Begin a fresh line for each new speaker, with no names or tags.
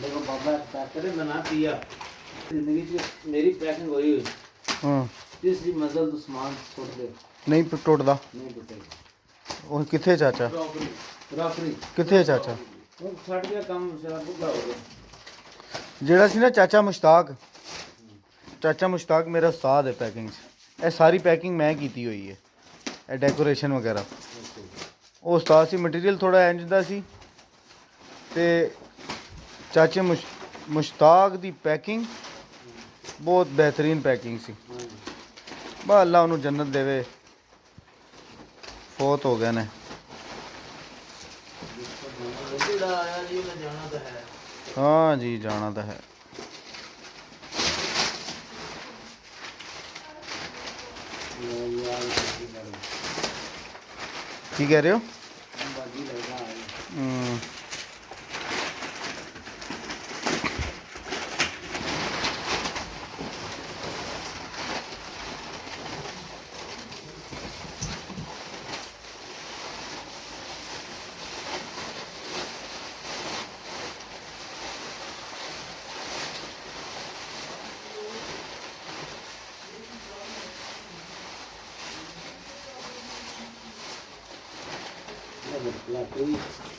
देखो बाबा पैकेट में ना पिया जिंदगी च मेरी पैकिंग हुई हुई
हाँ
तीसरी मंजिल तो सामान छोड़ दे
नहीं टुटदा
नहीं टूटेगा
ਉਹ ਕਿੱਥੇ ਚਾਚਾ
राफरी
ਕਿੱਥੇ ਚਾਚਾ
वो छट गया काम शराब का हो गया
ਜਿਹੜਾ ਸੀ ਨਾ ਚਾਚਾ ਮੁਸ਼ਤਾਕ ਮੇਰਾ ਉਸਤਾਦ ਹੈ ਪੈਕਿੰਗ 'ਚ ਇਹ ਸਾਰੀ ਪੈਕਿੰਗ ਮੈਂ ਕੀਤੀ ਹੋਈ ਹੈ ਇਹ ਡੈਕੋਰੇਸ਼ਨ ਵਗੈਰਾ ਉਹ ਉਸਤਾਦ ਸੀ ਮਟੀਰੀਅਲ ਥੋੜਾ ਇੰਜ ਦਾ ਸੀ ਤੇ ਚਾਚੇ ਮੁਸ਼ਤਾਕ ਦੀ ਪੈਕਿੰਗ ਬਹੁਤ ਬਿਹਤਰੀਨ ਪੈਕਿੰਗ ਸੀ ਬਾ ਅੱਲਾ ਉਹਨੂੰ ਜੰਨਤ ਦੇਵੇ ਫੌਤ ਹੋ ਗਏ ਨੇ हाँ जी जाना तो है की कह रहे हो
La